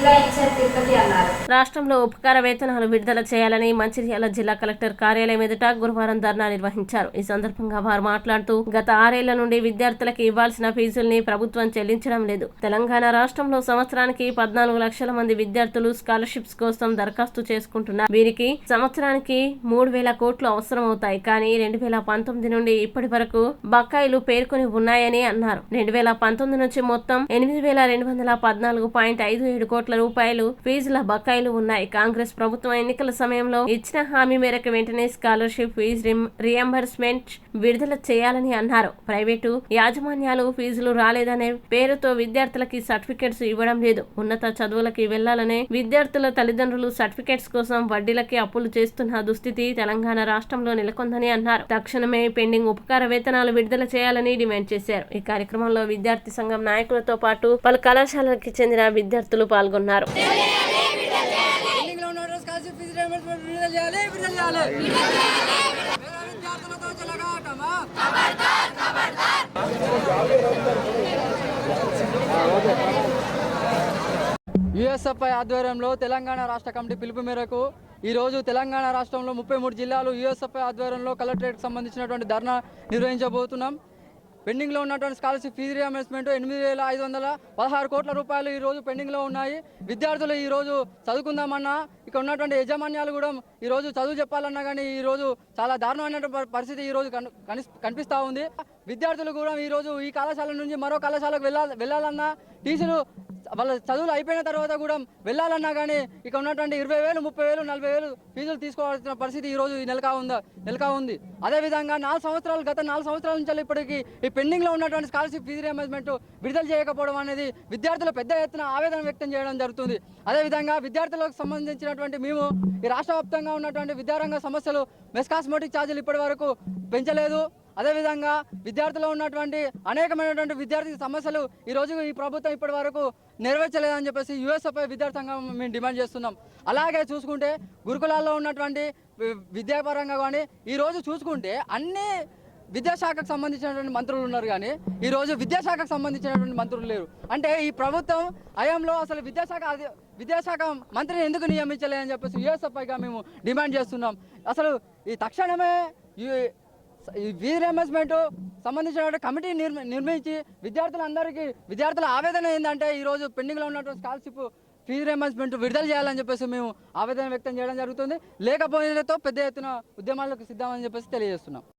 జిల్లా ఇన్ఛార్జ్ తిరుపతి అన్నారు. రాష్ట్రంలో ఉపకార వేతనాలు విడుదల చేయాలని మంచిర్యాల జిల్లా కలెక్టర్ కార్యాలయం ఎదుట గురువారం ధర్నా నిర్వహించారు. ఈ సందర్భంగా వారు మాట్లాడుతూ గత 6 ఏళ్ల నుండి విద్యార్థులకు ఇవ్వాల్సిన ఫీజుల్ని ప్రభుత్వం చెల్లించడం లేదు. తెలంగాణ రాష్ట్రంలో సంవత్సరానికి 14 లక్షల మంది విద్యార్థులు స్కాలర్షిప్స్ కోసం దరఖాస్తు చేసుకుంటున్నారు. వీరికి సంవత్సరానికి 3,000 కోట్లు అవసరం అవుతాయి. కానీ 2019 నుండి ఇప్పటి వరకు బకాయిలు పేర్కొని ఉన్నాయని అన్నారు. 2019 నుంచి మొత్తం 8,214.57 కోట్ల రూపాయలు ఫీజుల బకాయిలు ఉన్నాయి. కాంగ్రెస్ ప్రభుత్వం ఎన్నికల సమయంలో ఇచ్చిన హామీ మేరకు వెంటనే స్కాలర్షిప్ ఫీజు రియంబర్స్మెంట్ విడుదల చేయాలని అన్నారు. ప్రైవేటు యాజమాన్యాలు ఫీజులు రాలేదనే పేరుతో విద్యార్థులకి సర్టిఫికెట్స్ ఇవ్వడం లేదు. ఉన్నత చదువులకి వెళ్లాలనే విద్యార్థుల తల్లిదండ్రులు సర్టిఫికెట్స్ కోసం వడ్డీలకి అప్పులు చేస్తున్న దుస్థితి తెలంగాణ రాష్ట్రంలో నెలకొందని అన్నారు. తక్షణమే పెండింగ్ ఉపకార వేతనాలు విడుదల చేయాలని డిమాండ్ చేశారు. ఈ కార్యక్రమంలో విద్యార్థి సంఘం నాయకులతో పాటు పలు కళాశాలకి చెందిన విద్యార్థులు పాల్గొన్నారు. యుఎస్ఎఫ్ఐ ఆధ్వర్యంలో తెలంగాణ రాష్ట్ర కమిటీ పిలుపు మేరకు ఈరోజు తెలంగాణ రాష్ట్రంలో 33 జిల్లాలు యుఎస్ఎఫ్ఐ ఆధ్వర్యంలో కలెక్టరేట్కి సంబంధించినటువంటి ధర్నా నిర్వహించబోతున్నాం. పెండింగ్లో ఉన్నటువంటి స్కాలర్షిప్ ఫీజు రియంబర్స్మెంట్ 8,516 కోట్ల రూపాయలు ఈరోజు పెండింగ్లో ఉన్నాయి. విద్యార్థులు ఈరోజు చదువుకుందామన్నా ఇక్కడ ఉన్నటువంటి యాజమాన్యాలు కూడా ఈరోజు చదువు చెప్పాలన్నా కానీ ఈరోజు చాలా దారుణమైన పరిస్థితి ఈరోజు కనిపిస్తూ ఉంది. విద్యార్థులు కూడా ఈరోజు ఈ కళాశాల నుంచి మరో కళాశాలకు వెళ్ళాలన్నా టీచర్లు వాళ్ళ చదువులు అయిపోయిన తర్వాత కూడా వెళ్ళాలన్నా కానీ ఇక్కడ ఉన్నటువంటి 20,000, 30,000, 40,000 ఫీజులు తీసుకోవాల్సిన పరిస్థితి ఈరోజు ఈ నెలకా ఉంది. అదేవిధంగా గత 4 సంవత్సరాల నుంచి ఇప్పటికీ ఈ పెండింగ్లో ఉన్నటువంటి స్కాలర్షిప్ ఫీజు రియంబర్స్మెంట్ విడుదల చేయకపోవడం అనేది విద్యార్థులు పెద్ద ఎత్తున ఆవేదన వ్యక్తం చేయడం జరుగుతుంది. అదేవిధంగా విద్యార్థులకు సంబంధించినటువంటి మేము ఈ రాష్ట్ర వ్యాప్తంగా ఉన్నటువంటి విద్యారంగ సమస్యలు మెస్ కాస్మెటిక్ ఛార్జీలు ఇప్పటి వరకు పెంచలేదు. అదేవిధంగా విద్యార్థులు ఉన్నటువంటి అనేకమైనటువంటి విద్యార్థి సమస్యలు ఈరోజు ఈ ప్రభుత్వం ఇప్పటి వరకు నెరవేర్చలేదని చెప్పేసి యుఎస్ఎఫ్ఐ విద్యార్థి సంఘం మేము డిమాండ్ చేస్తున్నాం. అలాగే చూసుకుంటే గురుకులాల్లో ఉన్నటువంటి విద్యాపరంగా కానీ ఈరోజు చూసుకుంటే అన్ని విద్యాశాఖకు సంబంధించినటువంటి మంత్రులు ఉన్నారు కానీ ఈరోజు విద్యాశాఖకు సంబంధించినటువంటి మంత్రులు లేరు. అంటే ఈ ప్రభుత్వం హయాంలో అసలు విద్యాశాఖ మంత్రిని ఎందుకు నియమించలేదని చెప్పేసి యుఎస్ఎఫ్ఐగా మేము డిమాండ్ చేస్తున్నాం. అసలు ఈ తక్షణమే ఈ ఫీజు రియంబర్స్మెంట్ సంబంధించిన కమిటీ నిర్మించి విద్యార్థుల ఆవేదన ఏంటంటే ఈరోజు పెండింగ్లో ఉన్నటువంటి స్కాలర్షిప్ ఫీజు రియంబర్స్మెంట్ విడుదల చేయాలని చెప్పేసి మేము ఆవేదన వ్యక్తం చేయడం జరుగుతుంది. లేకపోయినతో పెద్ద ఎత్తున ఉద్యమాలకు సిద్ధమని చెప్పేసి తెలియజేస్తున్నాం.